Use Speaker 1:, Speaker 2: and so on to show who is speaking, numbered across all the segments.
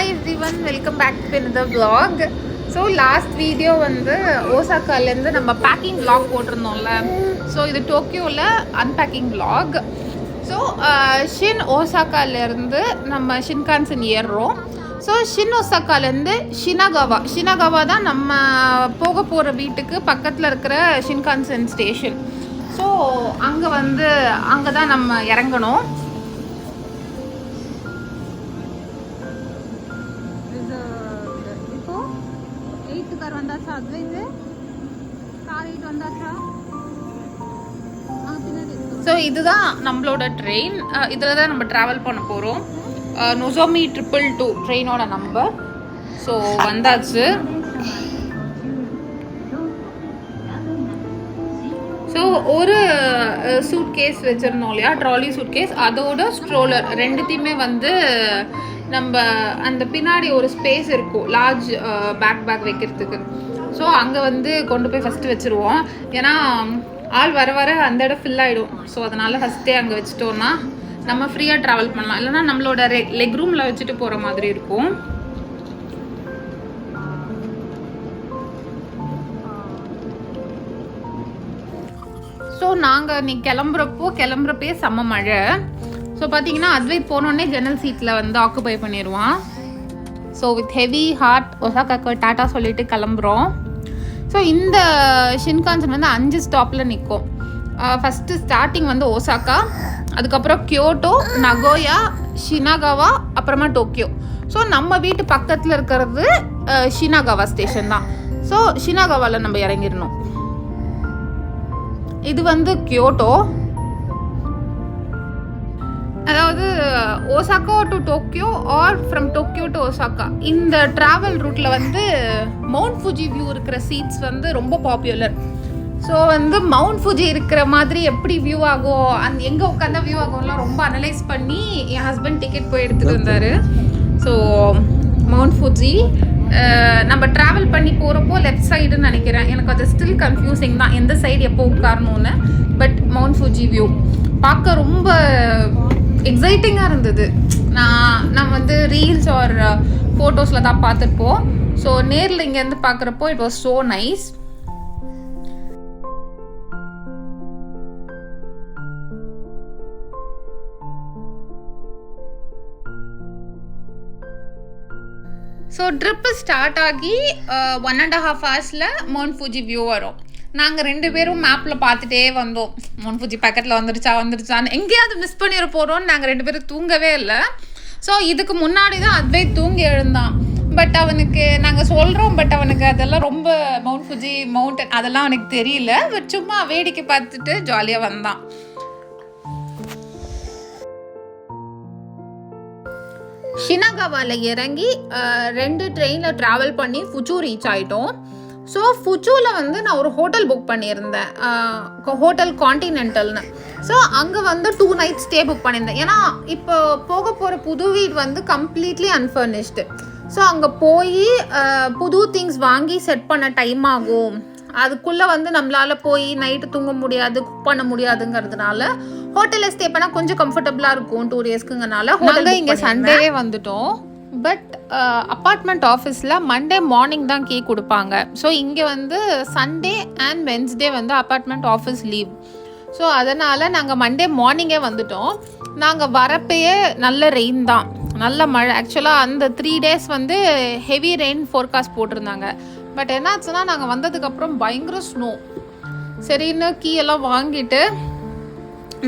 Speaker 1: Hi everyone, welcome back to another vlog. So last video வந்து ஓசாக்காலேருந்து நம்ம packing vlog போட்டிருந்தோம்ல. So இது டோக்கியோவில் unpacking vlog. So ஷின் ஓசாக்காலேருந்து நம்ம ஷின்கான்சன் ஏறுறோம். So ஷின் ஓசாக்காலேருந்து ஷினகாவா தான் நம்ம போக போகிற வீட்டுக்கு பக்கத்தில் இருக்கிற ஷின்கான்சன் ஸ்டேஷன். ஸோ அங்கே தான் நம்ம இறங்கணும். ஸோ இதுதான் நம்மளோட ட்ரெயின். இதில் தான் நம்ம ட்ராவல் பண்ண போகிறோம். நொசோமி 222 ட்ரெயினோட நம்பர். ஸோ வந்தாச்சு. ஸோ ஒரு சூட் கேஸ் வச்சுருந்தோம் இல்லையா, ட்ராலி சூட் கேஸ், அதோட ஸ்ட்ரோலர் ரெண்டுத்தையுமே நம்ம அந்த பின்னாடி ஒரு ஸ்பேஸ் இருக்கும் லார்ஜ் பேக் வைக்கிறதுக்கு. ஸோ அங்கே கொண்டு போய் ஃபஸ்ட்டு வச்சுருவோம். ஏன்னா ஆள் வர வர அந்த இடம் ஃபில் ஆகிடும். ஸோ அதனால் ஃபஸ்ட்டே அங்கே வச்சுட்டோன்னா நம்ம ஃப்ரீயாக ட்ராவல் பண்ணலாம். இல்லைனா நம்மளோட லெக் ரூமில் வச்சுட்டு போகிற மாதிரி இருக்கும். ஸோ நாங்கள் இன்னைக்கு கிளம்புறப்பே செம்ம மழை. ஸோ பார்த்தீங்கன்னா அத்வைத் போனோடனே ஜன்னல் சீட்டில் ஆக்குபை பண்ணிடுவான். ஸோ வித் ஹெவி ஹார்ட் ஒசாக்காக்கு டாட்டா சொல்லிட்டு கிளம்புறோம். ஸோ இந்த ஷின்கான்சன் 5 ஸ்டாப்பில் நிற்கும். ஃபஸ்ட்டு ஸ்டார்டிங் ஓசாக்கா, அதுக்கப்புறம் கியோட்டோ, நகோயா, ஷினகாவா, அப்புறமா டோக்கியோ. ஸோ நம்ம வீட்டு பக்கத்தில் இருக்கிறது ஷினகாவா ஸ்டேஷன் தான். ஸோ ஷினகாவாவில் நம்ம இறங்கிடணும். இது கியோட்டோ, அதாவது Osaka to Tokyo or from Tokyo to Osaka. இந்த ட்ராவல் ரூட்டில் மவுண்ட் ஃபுஜி வியூ இருக்கிற சீட்ஸ் ரொம்ப பாப்புலர். ஸோ மவுண்ட் ஃபுஜி இருக்கிற மாதிரி எப்படி வியூ ஆகும், எங்கே உட்காந்தா வியூ ஆகும்லாம் ரொம்ப அனலைஸ் பண்ணி என் ஹஸ்பண்ட் டிக்கெட் போய் எடுத்துகிட்டு வந்தார். ஸோ மவுண்ட் ஃபுஜி நம்ம ட்ராவல் பண்ணி போகிறப்போ லெஃப்ட் சைடுன்னு நினைக்கிறேன். எனக்கு அது ஸ்டில் கன்ஃபியூசிங் தான் எந்த சைடு எப்போ உட்காரணும்னு. பட் மவுண்ட் ஃபுஜி வியூ பார்க்க ரொம்ப எக்ஸைட்டிங்காக இருந்தது. நான் ரீல்ஸ் ஆர் ஃபோட்டோஸில் தான் பார்த்துருப்போம். ஸோ நேரில் இங்கேருந்து பார்க்குறப்போ it was so nice. So trip start ஆகி 1.5 ஹவர்ஸில் மவுண்ட் ஃபுஜி வியூ வரும். நாங்கள் 2 பேரும் மேப்பில் பார்த்துட்டே வந்தோம். மவுண்ட் ஃபுஜி பக்கத்தில் வந்துருச்சான்னு எங்கேயாவது மிஸ் பண்ணிட போகிறோன்னு நாங்கள் 2 பேரும் தூங்கவே இல்லை. ஸோ இதுக்கு முன்னாடி தான் அத்வைத் தூங்கி எழுந்தான். பட் அவனுக்கு நாங்கள் சொல்கிறோம், பட் அவனுக்கு அதெல்லாம் ரொம்ப மவுண்ட் ஃபுஜி மவுண்டன் அதெல்லாம் அவனுக்கு தெரியல. பட் சும்மா வேடிக்கை பார்த்துட்டு ஜாலியாக வந்தான். ஷினகாவாவில் இறங்கி 2 ட்ரெயினில் ட்ராவல் பண்ணி ஃபுஜு ரீச் ஆகிட்டோம். ஸோ ஃபுஜுவில் நான் ஒரு ஹோட்டல் புக் பண்ணியிருந்தேன், ஹோட்டல் கான்டினென்டல்னு. ஸோ அங்கே 2 நைட் ஸ்டே புக் பண்ணியிருந்தேன். ஏன்னா இப்போ போக போகிற புது வீடு கம்ப்ளீட்லி அன்ஃபர்னிஷ்டு. ஸோ அங்கே போய் புது திங்ஸ் வாங்கி செட் பண்ண டைம் ஆகும். அதுக்குள்ளே நம்மளால் போய் நைட்டு தூங்க முடியாது, குக் பண்ண முடியாதுங்கிறதுனால ஹோட்டலில் ஸ்டே பண்ணால் கொஞ்சம் கம்ஃபர்டபுளாக இருக்கும் 2 டேஸ்க்குங்கனால ஹோட்டல் இங்கே சண்டேவே வந்துட்டோம். பட் அப்பார்ட்மெண்ட் ஆஃபீஸில் மண்டே மார்னிங் தான் கீ கொடுப்பாங்க. ஸோ இங்கே Sunday and Wednesday apartment office leave. So அதனால் நாங்கள் மண்டே மார்னிங்கே வந்துட்டோம். நாங்கள் வரப்பயே நல்ல ரெயின் தான், நல்ல மழை. ஆக்சுவலாக அந்த 3 டேஸ் ஹெவி ரெயின் ஃபோர்காஸ்ட் போட்டிருந்தாங்க. பட் என்னாச்சுன்னா நாங்கள் வந்ததுக்கப்புறம் பயங்கர ஸ்னோ. சரின்னு கீ எல்லாம் வாங்கிட்டு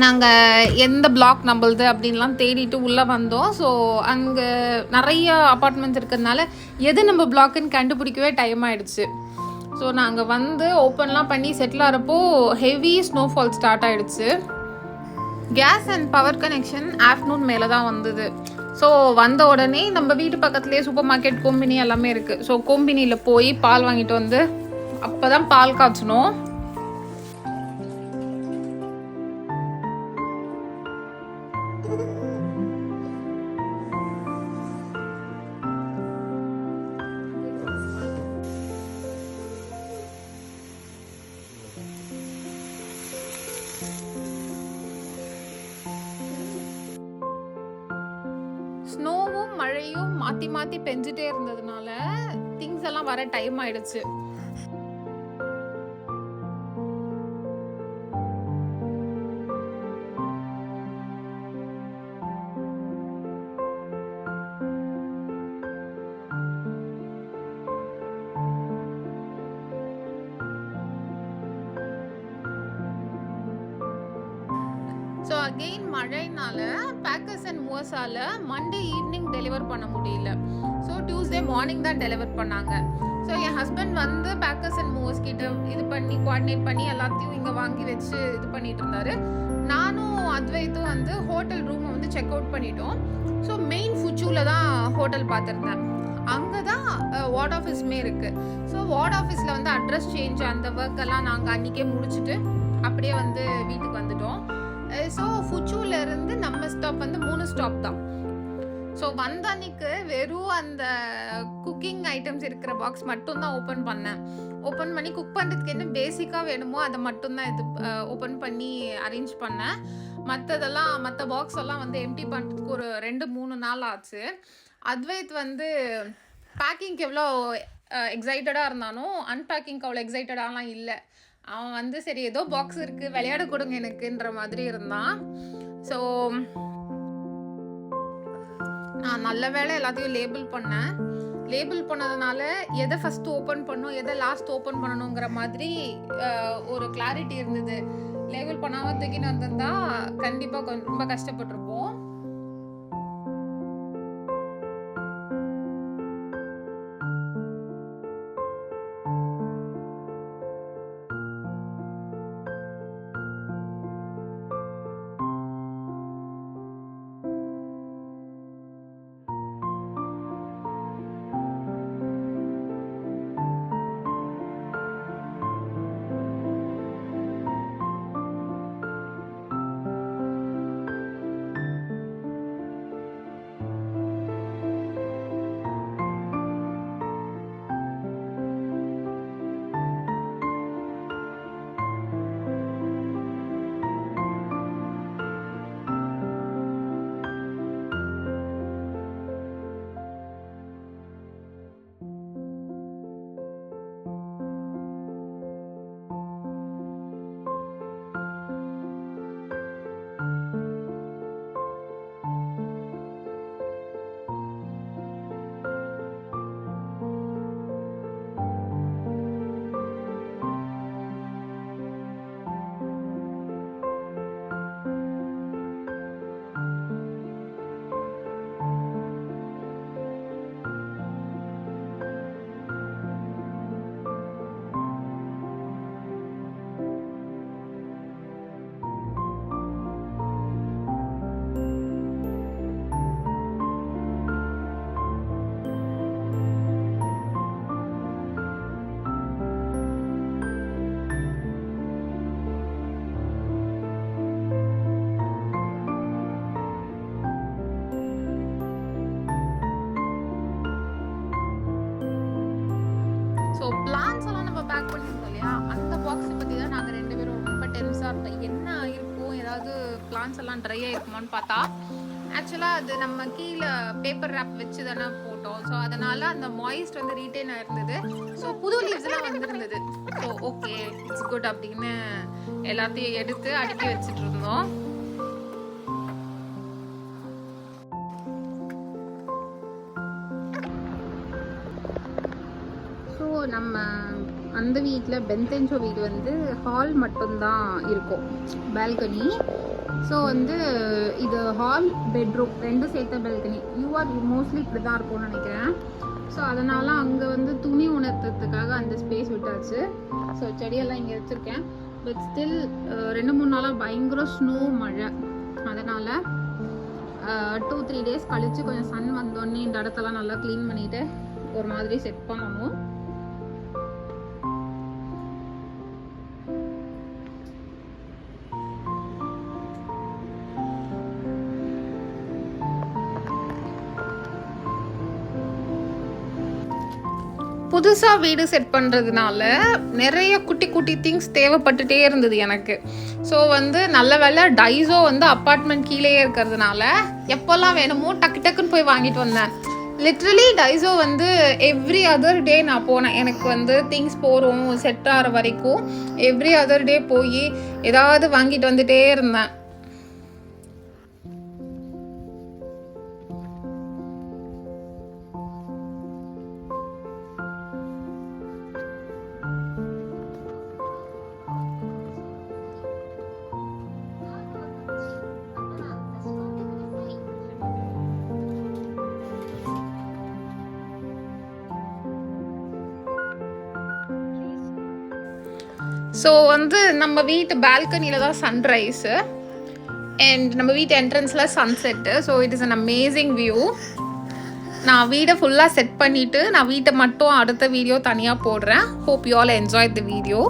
Speaker 1: நாங்கள் எந்த பிளாக் நம்மளுது அப்படின்லாம் தேடிட்டு உள்ளே வந்தோம். ஸோ அங்கே நிறைய அப்பார்ட்மெண்ட்ஸ் இருக்கிறதுனால எது நம்ம பிளாக்குன்னு கண்டுபிடிக்கவே டைம் ஆகிடுச்சு. ஸோ நாங்கள் ஓப்பன்லாம் பண்ணி செட்டில் ஆகிறப்போ ஹெவி ஸ்னோஃபால் ஸ்டார்ட் ஆகிடுச்சு. Gas and power connection afternoon மேலே தான் வந்தது. ஸோ வந்த உடனே நம்ம வீட்டு பக்கத்துலேயே சூப்பர் மார்க்கெட், கோம்பினி எல்லாமே இருக்குது. ஸோ கோம்பினியில் போய் பால் வாங்கிட்டு அப்போ தான் பால் காய்ச்சணும். ஸ்னோவும் மழையும் மாற்றி மாற்றி பெஞ்சிட்டே இருந்ததுனால திங்ஸ் எல்லாம் வர டைம் ஆயிடுச்சு. ஸோ அகெயின் மழைனால பேக்கர்ஸ் அண்ட் மூவர்ஸால் மண்டே ஈவினிங் டெலிவர் பண்ண முடியல. ஸோ டியூஸ்டே மார்னிங் தான் டெலிவர் பண்ணாங்க. ஸோ என் ஹஸ்பண்ட் வந்து பேக்கர்ஸ் அண்ட் மூவர்ஸ் கிட்ட இது பண்ணி கோஆர்டினேட் பண்ணி எல்லாத்தையும் இங்கே வாங்கி வச்சு இது பண்ணிட்டு இருந்தாரு. நானும் அத்வைத்தும் வந்து ஹோட்டல் ரூமை வந்து செக் அவுட் பண்ணிட்டோம். ஸோ மெயின் ஃபுச்சூவில் தான் ஹோட்டல் பார்த்துருந்தேன். அங்கே தான் வார்ட் ஆஃபீஸுமே இருக்குது. ஸோ வார்ட் ஆஃபீஸில் வந்து அட்ரஸ் சேஞ்ச் அந்த ஒர்க் எல்லாம் நாங்கள் அன்றைக்கே முடிச்சுட்டு அப்படியே வந்து வீட்டுக்கு வந்துட்டோம். ஸோ ஃபுச்சூலேருந்து நம்ம ஸ்டாப் வந்து 3 ஸ்டாப் தான். ஸோ வந்த அன்னைக்கு வெறும் அந்த குக்கிங் ஐட்டம்ஸ் இருக்கிற பாக்ஸ் மட்டும்தான் ஓப்பன் பண்ணேன். ஓப்பன் பண்ணி குக் பண்ணுறதுக்கு என்ன பேசிக்காக வேணுமோ அதை மட்டும்தான் இது ஓப்பன் பண்ணி அரேஞ்ச் பண்ணேன். மற்ற பாக்ஸ் எல்லாம் வந்து எம்டி பண்ணுறதுக்கு ஒரு 2-3 நாள் ஆச்சு. அத்வைத் வந்து பேக்கிங்க்கு எவ்வளோ எக்ஸைட்டடாக இருந்தானோ அன்பேக்கிங்க்கு அவ்வளோ எக்ஸைட்டடாலாம் இல்லை. அவன் வந்து சரி ஏதோ பாக்ஸ் இருக்குது விளையாட கொடுங்க எனக்குன்ற மாதிரி இருந்தான். ஸோ நான் நல்ல வேளை எல்லாத்தையும் லேபிள் பண்ணேன். லேபிள் பண்ணதுனால எதை ஃபஸ்ட்டு ஓப்பன் பண்ணணும் எதை லாஸ்ட் ஓப்பன் பண்ணணுங்கிற மாதிரி ஒரு கிளாரிட்டி இருந்தது. லேபிள் பண்ணாமல் தூக்கின்னு வந்திருந்தா கண்டிப்பாக ரொம்ப கஷ்டப்பட்டிருப்போம். ஸோ பிளான்ஸ் எல்லாம் நம்ம பேக் பண்ணியிருந்தோம் இல்லையா, அந்த பாக்ஸை பற்றி தான் நாங்கள் 2 பேரும் ரொம்ப டென்ஸாக இருந்தோம். என்ன இருக்கும், ஏதாவது பிளான்ஸ் எல்லாம் ட்ரை ஆகிருக்குமான்னு பார்த்தா ஆக்சுவலாக அது நம்ம கீழே பேப்பர் ரேப் வச்சு தானே போட்டோம். ஸோ அதனால் அந்த மாய்ஸ்ட் வந்து ரீட்டைன் ஆகிருந்தது. ஸோ புது லீவ்ஸ்லாம் வந்துருந்தது. ஸோ ஓகே இட்ஸ் குட் அப்படின்னு எல்லாத்தையும் எடுத்து அடுக்கி வச்சுட்டு இருந்தோம். நம்ம அந்த வீட்டில் பென்தென்சோ வீடு வந்து ஹால் மட்டும்தான் இருக்கும், பால்கனி. ஸோ வந்து இது ஹால் பெட்ரூம் 2 சேர்த்த பால்கனி. யூஆர் மோஸ்ட்லி இப்படி தான் இருக்கும்னு நினைக்கிறேன். ஸோ அதனால் அங்கே வந்து துணி உணர்த்துறதுக்காக அந்த ஸ்பேஸ் விட்டாச்சு. ஸோ செடியெல்லாம் இங்கே வச்சுருக்கேன். பட் ஸ்டில் 2-3 நாளாக பயங்கர ஸ்னோ மழை. அதனால் 2-3 டேஸ் கழித்து கொஞ்சம் சன் வந்தோடனே இந்த இடத்தெல்லாம் நல்லா க்ளீன் பண்ணிவிட்டு ஒரு மாதிரி செட் பண்ணணும். புதுசாக வீடு செட் பண்ணுறதுனால நிறைய குட்டி குட்டி திங்ஸ் தேவைப்பட்டுட்டே இருந்தது எனக்கு. ஸோ வந்து நல்ல வேலை டைஸோ வந்து அப்பார்ட்மெண்ட் கீழேயே இருக்கிறதுனால எப்போல்லாம் வேணுமோ டக்குன்னு போய் வாங்கிட்டு வந்தேன். லிட்ரலி டைசோ வந்து எவ்ரி அதர் டே நான் போனேன். எனக்கு வந்து திங்ஸ் போகிறோம் செட் ஆகிற வரைக்கும் எவ்ரி அதர் டே போய் ஏதாவது வாங்கிட்டு வந்துட்டே இருந்தேன். ஸோ வந்து நம்ம வீட்டு பால்கனியில் தான் சன்ரைஸு அண்ட் நம்ம வீட்டு என்ட்ரன்ஸில் sunset. So it is an amazing view. நான் வீடை ஃபுல்லாக செட் பண்ணிவிட்டு நான் வீட்டை மட்டும் அடுத்த வீடியோ தனியாக போடுறேன். Hope you all enjoy the video.